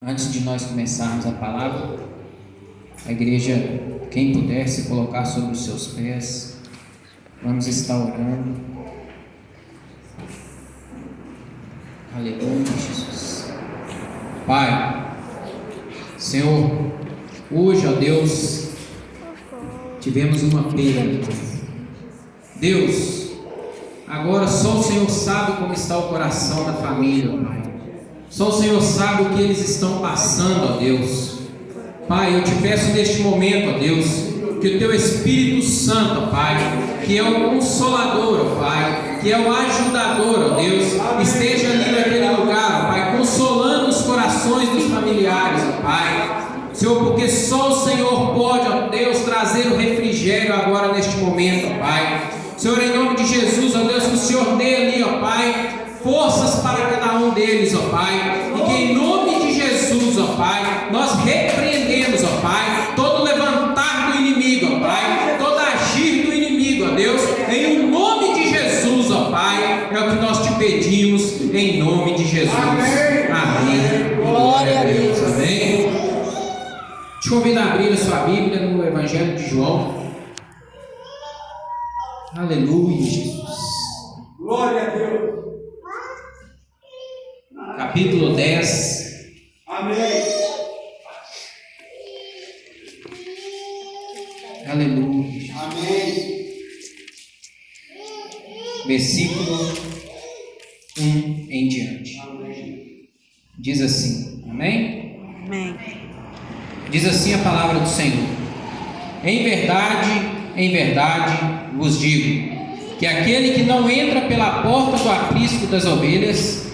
Antes de nós começarmos a palavra, a igreja, quem puder se colocar sobre os seus pés, vamos estar orando. Aleluia, Jesus. Pai, Senhor, hoje, ó Deus, tivemos uma perda. Deus, agora só o Senhor sabe como está o coração da família, Pai. Só o Senhor sabe o que eles estão passando, ó Deus. Pai, eu te peço neste momento, ó Deus, que o Teu Espírito Santo, ó Pai, que é o Consolador, ó Pai, que é o Ajudador, ó Deus, esteja ali naquele lugar, ó Pai, consolando os corações dos familiares, ó Pai. Senhor, porque só o Senhor pode, ó Deus, trazer o refrigério agora neste momento, ó Pai. Senhor, em nome de Jesus, ó Deus, que o Senhor dê ali, ó Pai, forças para cada um deles, ó Pai, e que em nome de Jesus, ó Pai, nós repreendemos, ó Pai, todo levantar do inimigo, ó Pai, todo agir do inimigo, ó Deus, em nome de Jesus, ó Pai, é o que nós te pedimos, em nome de Jesus. Amém. Glória a Deus. Amém. Te convido a abrir a sua Bíblia no Evangelho de João. Aleluia, Jesus. Glória a Deus. Capítulo 10. Amém. Aleluia. Amém. Versículo 1 em diante. Amém. Diz assim, amém? Amém. Diz assim a palavra do Senhor: em verdade vos digo, que aquele que não entra pela porta do aprisco das ovelhas,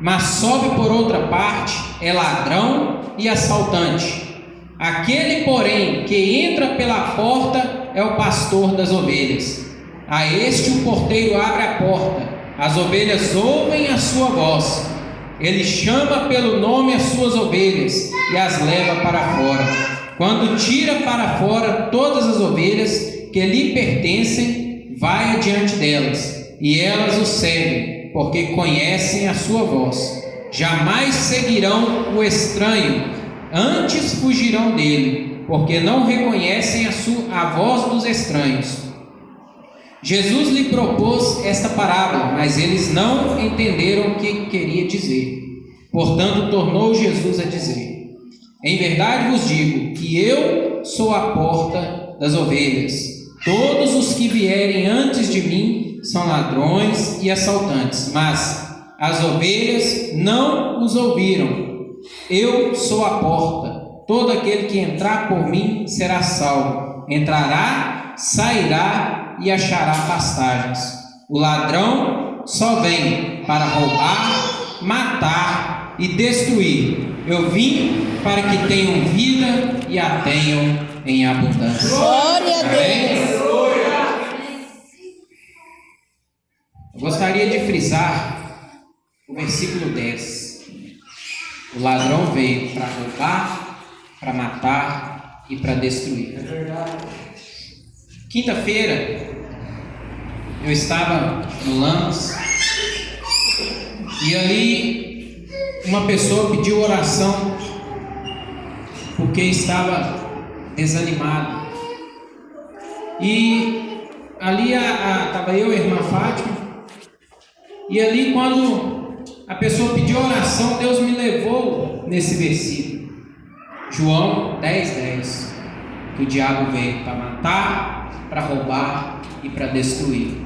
mas sobe por outra parte, é ladrão e assaltante. Aquele, porém, que entra pela porta é o pastor das ovelhas. A este o porteiro abre a porta, as ovelhas ouvem a sua voz. Ele chama pelo nome as suas ovelhas e as leva para fora. Quando tira para fora todas as ovelhas que lhe pertencem, vai adiante delas, e elas o seguem, porque conhecem a sua voz. Jamais seguirão o estranho, antes fugirão dele, porque não reconhecem a voz dos estranhos. Jesus lhe propôs esta parábola, mas eles não entenderam o que queria dizer. Portanto, tornou Jesus a dizer: em verdade vos digo que eu sou a porta das ovelhas. Todos os que vierem antes de mim são ladrões e assaltantes, mas as ovelhas não os ouviram. Eu sou a porta. Todo aquele que entrar por mim será salvo. Entrará, sairá e achará pastagens. O ladrão só vem para roubar, matar e destruir. Eu vim para que tenham vida e a tenham em abundância. Glória a Deus. Eu gostaria de frisar o versículo 10. O ladrão veio para roubar, para matar e para destruir. É verdade. Quinta-feira eu estava no Lamos e ali uma pessoa pediu oração porque estava desanimado. E ali estava eu e a irmã Fátima. E ali, quando a pessoa pediu oração, Deus me levou nesse versículo, João 10:10, que o diabo veio para matar, para roubar e para destruir.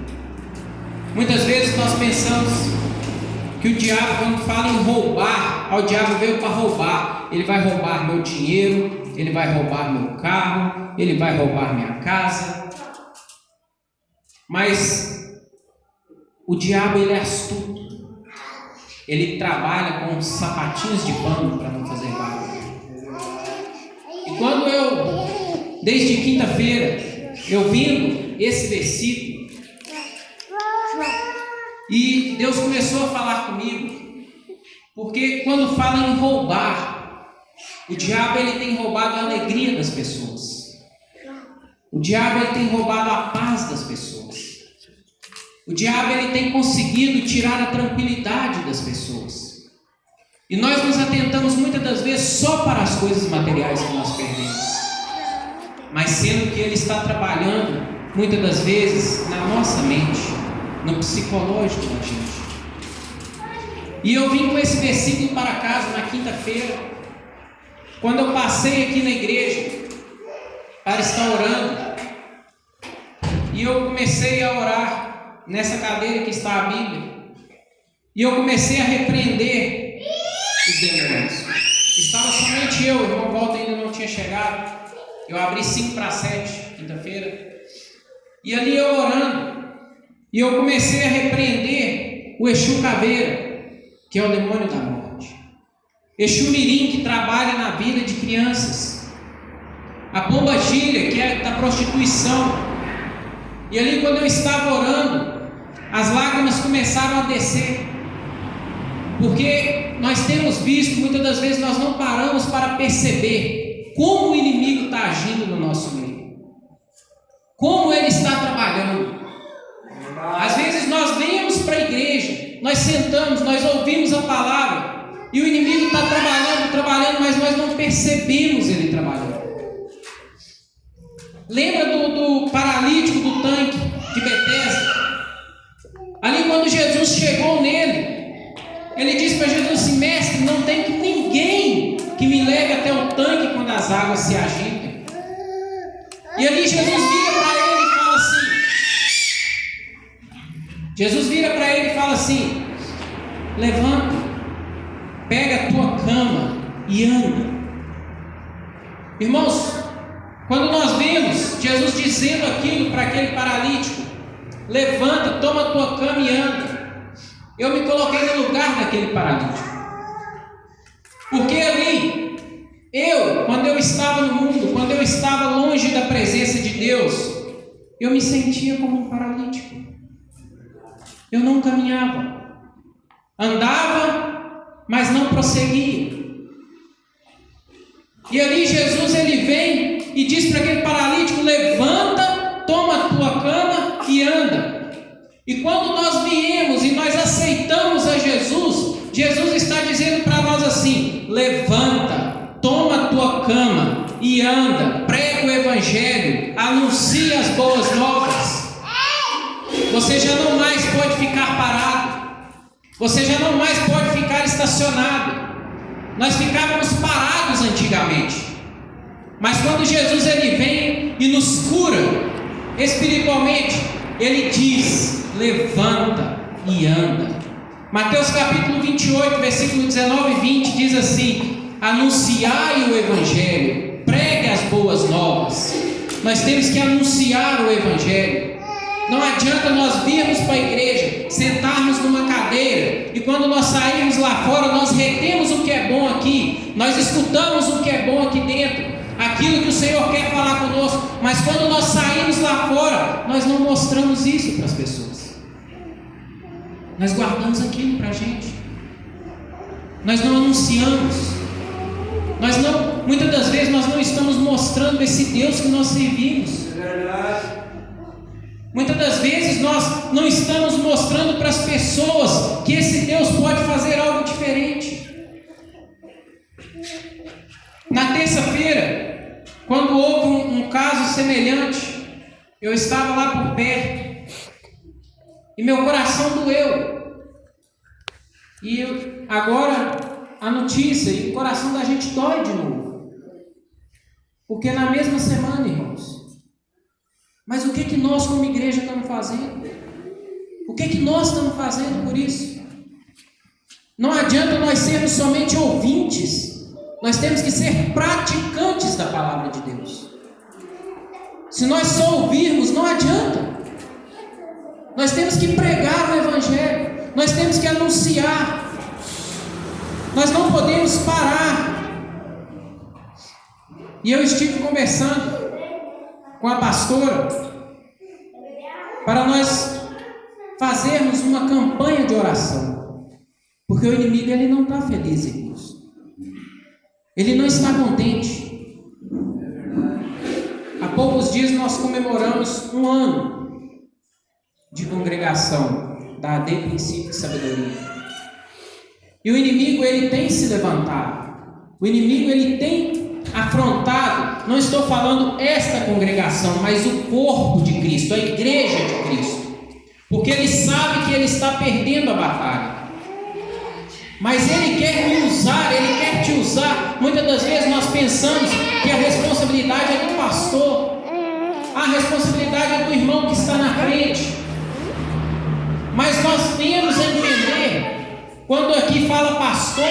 Muitas vezes nós pensamos que o diabo, quando fala em roubar, o diabo veio para roubar. Ele vai roubar meu dinheiro, ele vai roubar meu carro, ele vai roubar minha casa. Mas o diabo, ele é astuto. Ele trabalha com sapatinhos de pano para não fazer barulho. E quando desde quinta-feira, eu vindo esse versículo, e Deus começou a falar comigo, porque quando fala em roubar, o diabo, ele tem roubado a alegria das pessoas. O diabo, ele tem roubado a paz das pessoas. O diabo, ele tem conseguido tirar a tranquilidade das pessoas. E nós nos atentamos muitas das vezes só para as coisas materiais que nós perdemos. Mas sendo que Ele está trabalhando muitas das vezes na nossa mente, no psicológico da gente. E eu vim com esse versículo para casa na quinta-feira, quando eu passei aqui na igreja para estar orando, e eu comecei a orar nessa cadeira que está a Bíblia, e eu comecei a repreender os demônios. Estava somente eu, o irmão Walter ainda não tinha chegado. Eu abri 5:07, quinta-feira, e ali eu orando, e eu comecei a repreender o Exu Caveira, que é o demônio da morte, Exu Mirim, que trabalha na vida de crianças, a Pomba Gira, que é da prostituição. E ali, quando eu estava orando, as lágrimas começaram a descer, porque nós temos visto, muitas das vezes nós não paramos para perceber como o inimigo está agindo no nosso meio, como ele está trabalhando. Às vezes nós vemos para a igreja, nós sentamos, nós ouvimos a palavra, e o inimigo está trabalhando, mas nós não percebemos ele trabalhando. Lembra do paralítico do tanque de Betesda? Ali, quando Jesus chegou nele, ele disse para Jesus assim: mestre, não tem ninguém que me leve até o tanque quando as águas se agitam. E ali Jesus vira para ele e fala assim: levanta, pega a tua cama e anda. Irmãos, quando nós vemos Jesus dizendo aquilo para aquele paralítico: levanta, toma a tua cama e anda, eu me coloquei no lugar daquele paralítico, porque ali, quando eu estava no mundo, quando eu estava longe da presença de Deus, eu me sentia como um paralítico. Eu não caminhava, andava, mas não prosseguia. E ali Jesus, ele vem e diz para aquele paralítico: levanta, toma a tua cama e anda. E quando nós viemos e nós aceitamos a Jesus, Jesus está dizendo para nós assim: levanta, toma a tua cama e anda, prega o evangelho, anuncia as boas novas. Você já não mais pode ficar parado, você já não mais pode ficar estacionado. Nós ficávamos parados antigamente, mas quando Jesus ele vem e nos cura espiritualmente, ele diz: levanta e anda. Mateus capítulo 28, versículo 19 e 20 diz assim: anunciai o evangelho, pregue as boas novas. Nós temos que anunciar o evangelho. Não adianta nós virmos para a igreja, sentarmos numa cadeira, e quando nós sairmos lá fora, nós retemos o que é bom aqui, nós escutamos o que é bom aqui dentro, aquilo que o Senhor quer falar conosco, mas quando nós saímos lá fora, nós não mostramos isso para as pessoas. Nós guardamos aquilo para a gente, nós não anunciamos, muitas das vezes nós não estamos mostrando esse Deus que nós servimos. Muitas das vezes nós não estamos mostrando para as pessoas que esse Deus pode fazer algo diferente. Na terça-feira, quando houve um caso semelhante, eu estava lá por perto e meu coração doeu. E agora a notícia, e o coração da gente dói de novo, porque na mesma semana, irmãos. Mas o que nós como igreja estamos fazendo? O que nós estamos fazendo por isso? Não adianta nós sermos somente ouvintes, nós temos que ser praticantes da palavra de Deus. Se nós só ouvirmos, não adianta. Nós temos que pregar o evangelho, nós temos que anunciar, nós não podemos parar. E eu estive conversando com a pastora para nós fazermos uma campanha de oração, porque o inimigo ele não está feliz, irmãos. Ele não está contente. Há poucos dias nós comemoramos 1 ano de congregação da AD Princípio de Sabedoria. E o inimigo, ele tem se levantado. O inimigo, ele tem afrontado, não estou falando esta congregação, mas o corpo de Cristo, a igreja de Cristo. Porque ele sabe que ele está perdendo a batalha. Mas ele quer me usar, ele quer te usar. Muitas das vezes nós pensamos que a responsabilidade é do pastor, a responsabilidade é do irmão que está na frente. Mas nós temos a entender, quando aqui fala pastor,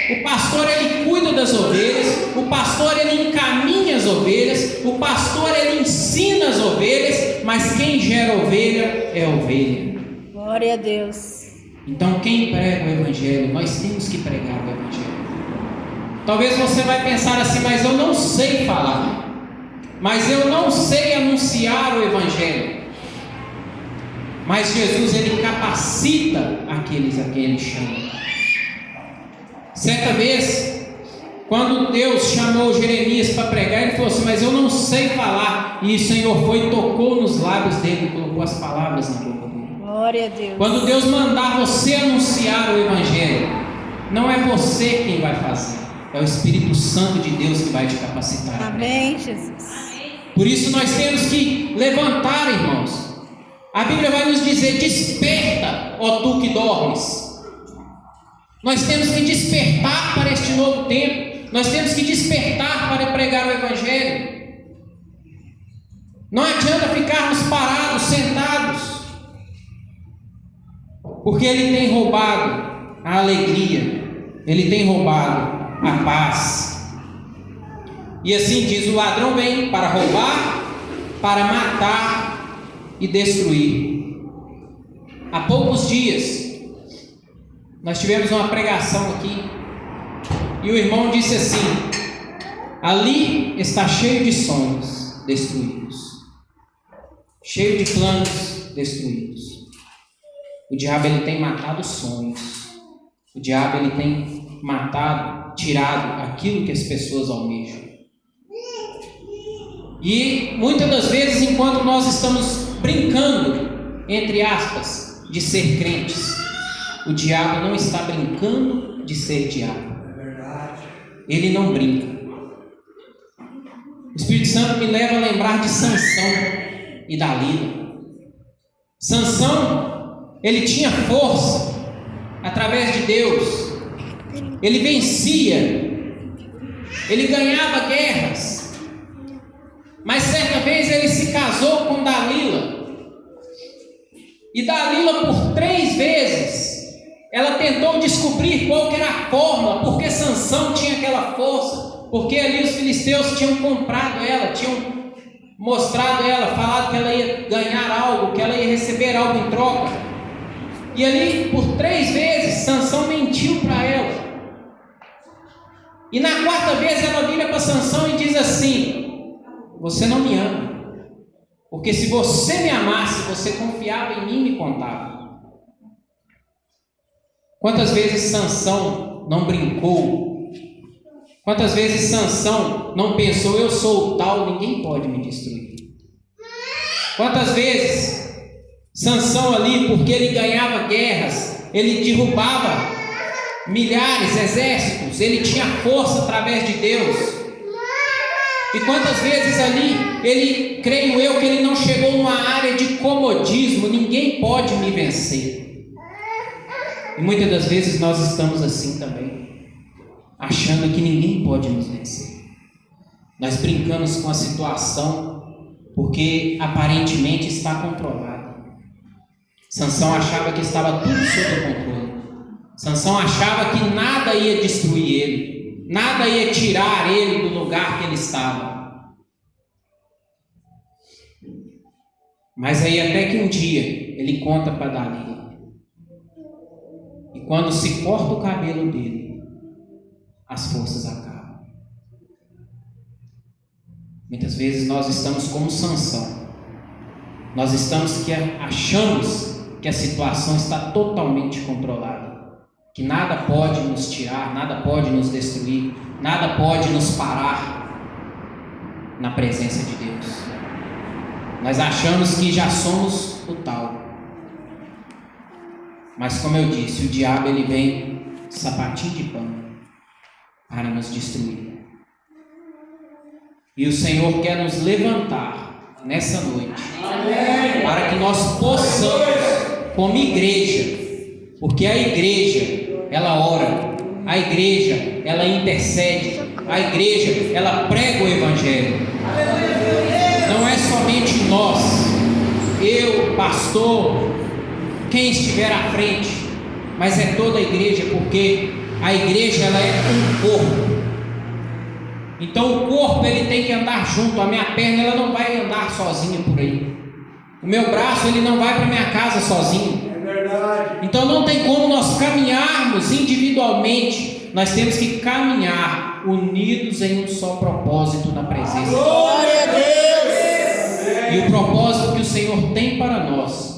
o pastor ele cuida das ovelhas, o pastor ele encaminha as ovelhas, o pastor ele ensina as ovelhas, mas quem gera ovelha é ovelha. Glória a Deus. Então quem prega o evangelho, nós temos que pregar o evangelho. Talvez você vai pensar assim, mas eu não sei falar, mas eu não sei anunciar o evangelho. Mas Jesus, ele capacita aqueles a quem ele chama. Certa vez, quando Deus chamou Jeremias para pregar, ele falou assim, mas eu não sei falar. E o Senhor foi e tocou nos lábios dele e colocou as palavras na boca dele. Glória a Deus. Quando Deus mandar você anunciar o evangelho, não é você quem vai fazer, é o Espírito Santo de Deus que vai te capacitar. Amém, Jesus. Por isso nós temos que levantar, irmãos. A Bíblia vai nos dizer, desperta, ó tu que dormes. Nós temos que despertar para este novo tempo. Nós temos que despertar para pregar o evangelho. Não adianta ficarmos parados, sentados, porque ele tem roubado a alegria, ele tem roubado a paz. E assim diz, o ladrão vem para roubar, para matar e destruir. Há poucos dias nós tivemos uma pregação aqui e o irmão disse assim, ali está cheio de sonhos destruídos, cheio de planos destruídos. O diabo ele tem matado sonhos, o diabo ele tem matado, tirado aquilo que as pessoas almejam. E muitas das vezes, enquanto nós estamos brincando, entre aspas, de ser crentes, o diabo não está brincando de ser diabo. Ele não brinca. O Espírito Santo me leva a lembrar de Sansão e Dalila. Sansão, ele tinha força através de Deus. Ele vencia. Ele ganhava guerras. Mas certa vez ele se casou com Dalila. E Dalila, por 3 vezes, ela tentou descobrir qual que era a fórmula, porque Sansão tinha aquela força, porque ali os filisteus tinham comprado ela, tinham mostrado ela, falado que ela ia ganhar algo, que ela ia receber algo em troca. E ali, por 3 vezes, Sansão mentiu para ela. E na 4ª vez ela vira para Sansão e diz assim, você não me ama, porque se você me amasse, você confiava em mim e me contava. Quantas vezes Sansão não brincou? Quantas vezes Sansão não pensou, eu sou o tal, ninguém pode me destruir? Quantas vezes Sansão ali, porque ele ganhava guerras, ele derrubava milhares, exércitos, ele tinha força através de Deus. E quantas vezes ali, ele, creio eu, que ele não chegou numa área de comodismo, ninguém pode me vencer. E muitas das vezes nós estamos assim também, achando que ninguém pode nos vencer. Nós brincamos com a situação, porque aparentemente está controlada. Sansão achava que estava tudo sob controle. Sansão achava que nada ia destruir ele. Nada ia tirar ele do lugar que ele estava. Mas aí até que um dia ele conta para Dalila. E quando se corta o cabelo dele, as forças acabam. Muitas vezes nós estamos como Sansão. Nós achamos que a situação está totalmente controlada. Que nada pode nos tirar, nada pode nos destruir, nada pode nos parar na presença de Deus. Nós achamos que já somos o tal. Mas como eu disse, o diabo ele vem sapatinho de pano para nos destruir. E o Senhor quer nos levantar nessa noite, para que nós possamos, como igreja, porque a igreja, ela ora, a igreja, ela intercede, a igreja, ela prega o Evangelho. Não é somente nós, eu, pastor, quem estiver à frente, mas é toda a igreja, porque a igreja, ela é um corpo. Então o corpo, ele tem que andar junto. A minha perna, ela não vai andar sozinha por aí. O meu braço, ele não vai para minha casa sozinho. É verdade. Então não tem como nós caminharmos individualmente. Nós temos que caminhar unidos em um só propósito na presença de Deus. Glória a Deus. E o propósito que o Senhor tem para nós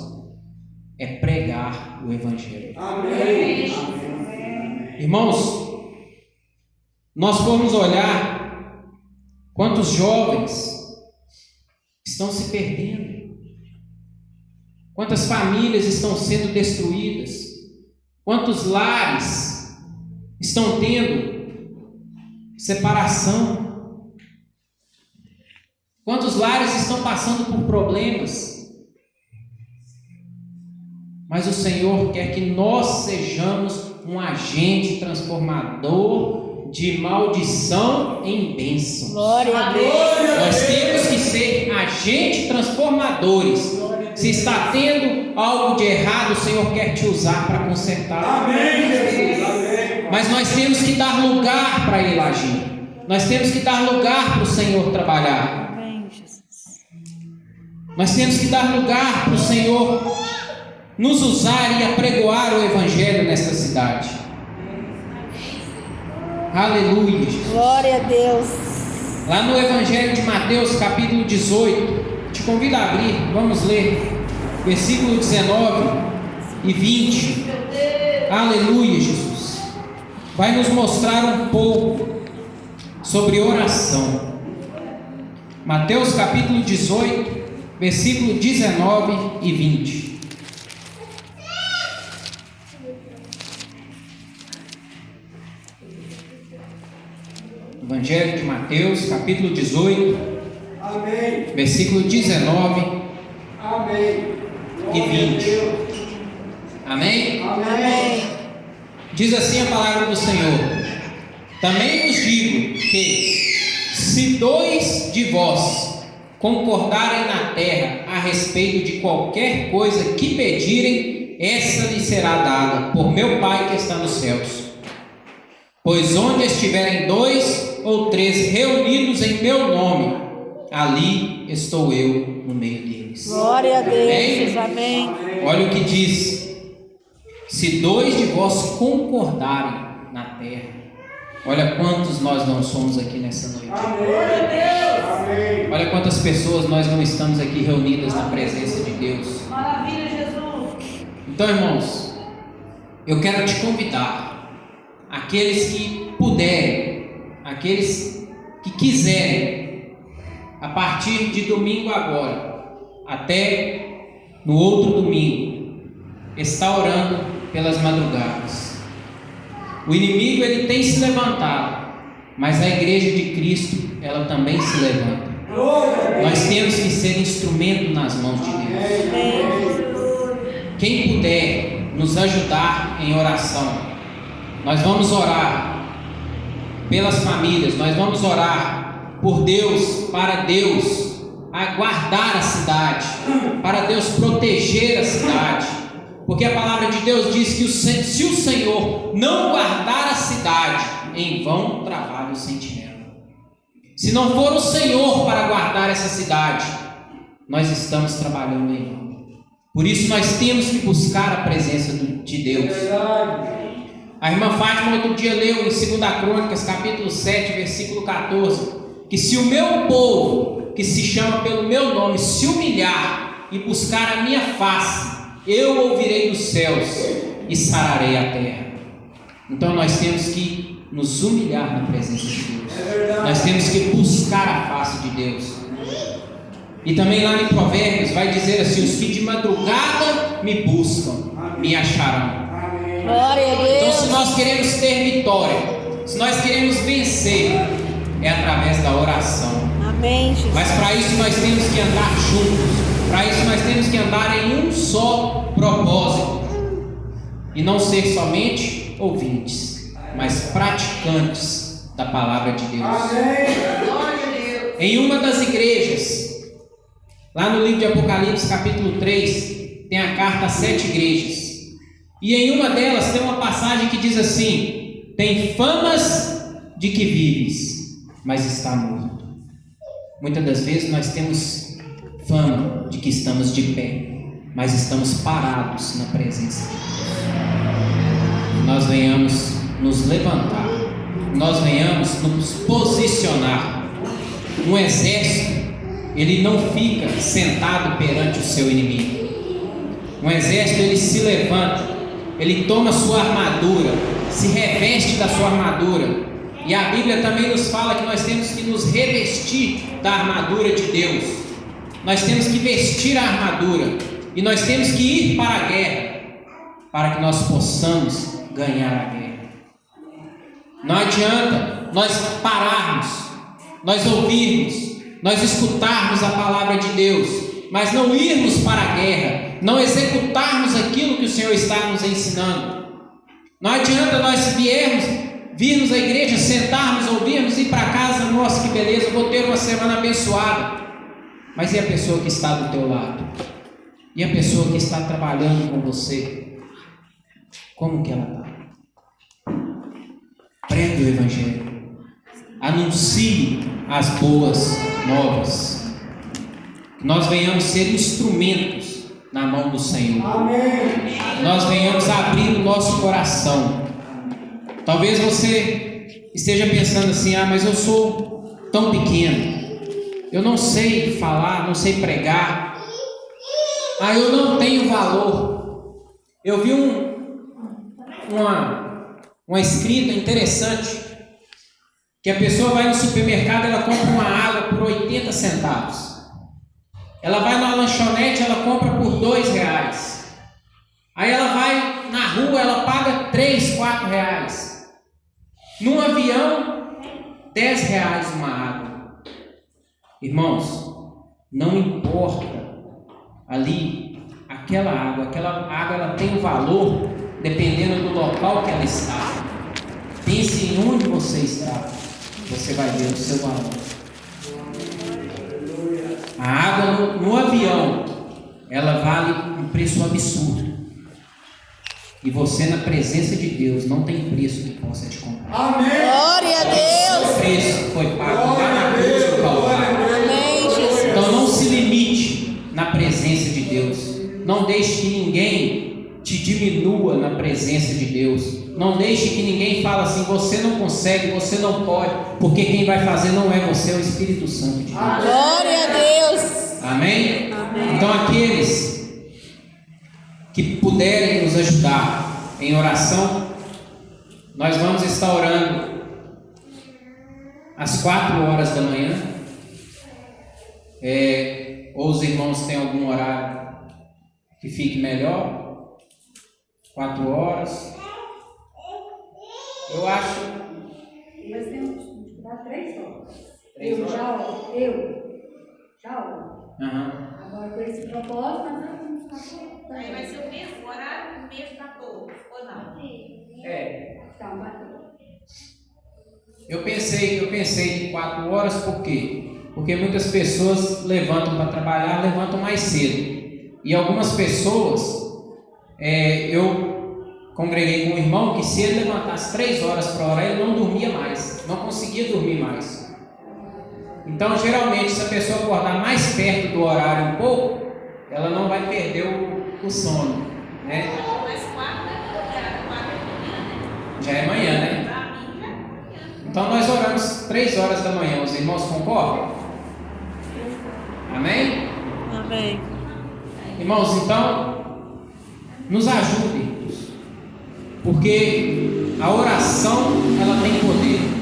é pregar o Evangelho. Amém. Irmãos, nós formos olhar quantos jovens estão se perdendo, quantas famílias estão sendo destruídas, quantos lares estão tendo separação, quantos lares estão passando por problemas. Mas o Senhor quer que nós sejamos um agente transformador de maldição em bênção. Glória a Deus. Nós temos que ser agentes transformadores. Se está tendo algo de errado, o Senhor quer te usar para consertar. Amém, Jesus. Amém. Mas nós temos que dar lugar para Ele agir. Nós temos que dar lugar para o Senhor trabalhar. Amém, Jesus. Nós temos que dar lugar para o Senhor nos usar e apregoar o Evangelho nesta cidade. Aleluia, Jesus. Glória a Deus. Lá no Evangelho de Mateus, capítulo 18, te convido a abrir, vamos ler, versículo 19 e 20. Aleluia, Jesus. Vai nos mostrar um pouco sobre oração. Mateus, capítulo 18, versículo 19 e 20. Evangelho de Mateus, capítulo 18, Amém. versículo 19 Amém. e Glória a 20. Deus. Amém? Amém. Diz assim a palavra do Senhor: também vos digo que, se 2 de vós concordarem na terra a respeito de qualquer coisa que pedirem, essa lhe será dada por meu Pai que está nos céus. Pois onde estiverem 2 ou 3 reunidos em meu nome, ali estou eu no meio deles. Glória a Deus. Amém? Amém. Olha o que diz: se 2 de vós concordarem na terra. Olha quantos nós não somos aqui nessa noite. Amém. Olha quantas pessoas nós não estamos aqui reunidas na presença de Deus. Maravilha, Jesus. Então, irmãos, eu quero te convidar, aqueles que puderem, aqueles que quiserem, a partir de domingo agora, até no outro domingo, está orando pelas madrugadas. O inimigo, ele tem se levantado, mas a igreja de Cristo, ela também se levanta. Nós temos que ser instrumento nas mãos de Deus. Quem puder nos ajudar em oração, nós vamos orar pelas famílias, nós vamos orar por Deus, para Deus guardar a cidade, para Deus proteger a cidade, porque a palavra de Deus diz que se o Senhor não guardar a cidade, em vão trabalha o sentinela. Se não for o Senhor para guardar essa cidade, nós estamos trabalhando em vão. Por isso nós temos que buscar a presença de Deus. A irmã Fátima outro dia leu em 2 Crônicas, capítulo 7, versículo 14, que se o meu povo, que se chama pelo meu nome, se humilhar e buscar a minha face, eu ouvirei dos céus e sararei a terra. Então nós temos que nos humilhar na presença de Deus. Nós temos que buscar a face de Deus. E também lá em Provérbios vai dizer assim: os que de madrugada me buscam, me acharão. Glória a Então, se Deus. nós queremos ter vitória, se nós queremos vencer, é através da oração. Amém, Jesus. Mas para isso nós temos que andar juntos. Para isso nós temos que andar em um só propósito. E não ser somente ouvintes, mas praticantes da palavra de Deus. Em uma das igrejas, lá no livro de Apocalipse, capítulo 3, tem a carta às 7 igrejas. E em uma delas tem uma passagem que diz assim: tem famas de que vives, mas está morto. Muitas das vezes nós temos fama de que estamos de pé, mas estamos parados na presença de Deus. Nós venhamos nos levantar, nós venhamos nos posicionar. Um exército, ele não fica sentado perante o seu inimigo. Um exército, ele se levanta, ele toma sua armadura, se reveste da sua armadura. E a Bíblia também nos fala que nós temos que nos revestir da armadura de Deus. Nós temos que vestir a armadura e nós temos que ir para a guerra, para que nós possamos ganhar a guerra. Não adianta nós pararmos, nós ouvirmos, nós escutarmos a palavra de Deus, mas não irmos para a guerra, não executarmos aquilo que o Senhor está nos ensinando. Não adianta nós virmos à igreja, sentarmos, ouvirmos e ir para casa. Nossa, que beleza, vou ter uma semana abençoada. Mas e a pessoa que está do teu lado? E a pessoa que está trabalhando com você? Como que ela está? Pregue o Evangelho. Anuncie as boas novas. Que nós venhamos ser instrumentos na mão do Senhor. Amém. Nós venhamos abrir o nosso coração. Talvez você esteja pensando assim: ah, mas eu sou tão pequeno, eu não sei falar, não sei pregar, ah, eu não tenho valor. Eu vi uma escrita interessante, que a pessoa vai no supermercado, ela compra uma água por 80 centavos. Ela vai numa lanchonete, ela compra por R$2. Aí ela vai na rua, ela paga R$3, R$4. Num avião, R$10 uma água. Irmãos, não importa ali, aquela água ela tem um valor dependendo do local que ela está. Pense em onde você está, você vai ver o seu valor. A água no avião, ela vale um preço absurdo. E você, na presença de Deus, não tem preço que possa te comprar. Amém. Glória a Deus. O preço foi pago lá na cruz do Calvário. Amém, Jesus. Então não se limite na presença de Deus. Não deixe que ninguém te diminua na presença de Deus. Não deixe que ninguém fale assim: você não consegue, você não pode, porque quem vai fazer não é você, é o Espírito Santo de Deus. Glória a Deus. Amém? Amém. Então aqueles que puderem nos ajudar em oração, nós vamos estar orando às 4 horas da manhã. Ou os irmãos têm algum horário que fique melhor? 4 horas. Eu acho. Nós temos que dar 3 horas. 3 horas? Já oro. Aham. Agora, com esse propósito, nós vamos ficar. Aí vai ser o mesmo horário, o mesmo para todos, ou não? Então, vai ter. Eu pensei em 4 horas, por quê? Porque muitas pessoas levantam para trabalhar, levantam mais cedo. E algumas pessoas, eu congreguei com um irmão que se ele levantasse 3 horas para orar, ele não dormia mais, não conseguia dormir mais. Então, geralmente, se a pessoa acordar mais perto do horário um pouco, ela não vai perder o sono, né? Mas 4 Já é manhã, né? para mim já é manhã. Então, nós oramos 3 horas da manhã. Os irmãos concordam? Amém? Amém. Irmãos, então, nos ajudem, porque a oração, ela tem poder.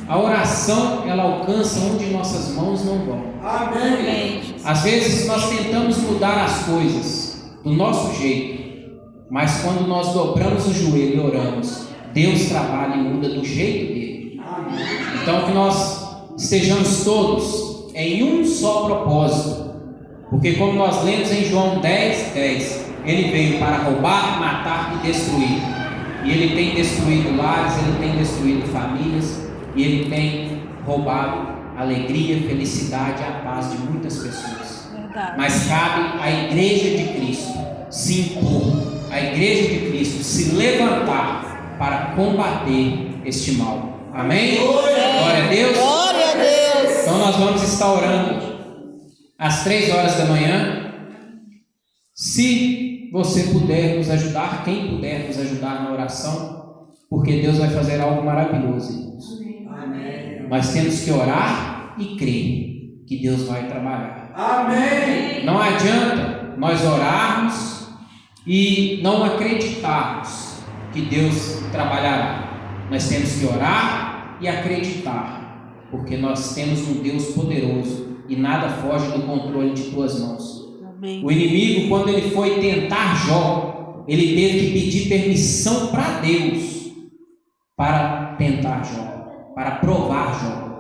A oração, ela alcança onde nossas mãos não vão. Amém. Às vezes nós tentamos mudar as coisas do nosso jeito, Mas quando nós dobramos o joelho e oramos, Deus trabalha e muda do jeito dele. Então que nós estejamos todos em um só propósito. Porque como nós lemos em João 10:10, ele veio para roubar, matar e destruir. E ele tem destruído lares, ele tem destruído famílias, e ele tem roubado a alegria, a felicidade e a paz de muitas pessoas. Verdade. Mas cabe à igreja de Cristo se impor, a igreja de Cristo se levantar para combater este mal. Amém? Glória a Deus. Glória a Deus. Então nós vamos estar orando às 3 horas da manhã. Se você puder nos ajudar, quem puder nos ajudar na oração, porque Deus vai fazer algo maravilhoso, irmãos. Amém. Nós temos que orar e crer que Deus vai trabalhar. Amém. Não adianta nós orarmos e não acreditarmos que Deus trabalhará. Nós temos que orar e acreditar, porque nós temos um Deus poderoso e nada foge do controle de tuas mãos. Amém. O inimigo, quando ele foi tentar Jó, ele teve que pedir permissão para Deus para tentar Jó, para provar Jó.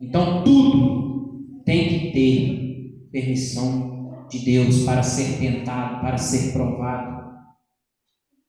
Então tudo tem que ter permissão de Deus para ser tentado, para ser provado.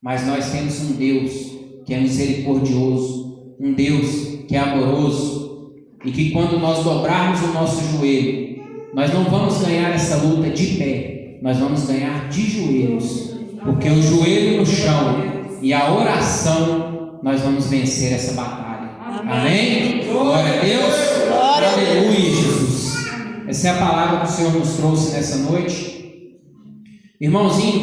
Mas nós temos um Deus que é misericordioso, um Deus que é amoroso, e que quando nós dobrarmos o nosso joelho, nós não vamos ganhar essa luta de pé, nós vamos ganhar de joelhos, porque o joelho no chão e a oração, nós vamos vencer essa batalha. Amém? Glória a Deus. Glória a Deus. Aleluia, Jesus. Essa é a palavra que o Senhor nos trouxe nessa noite. Irmãozinho,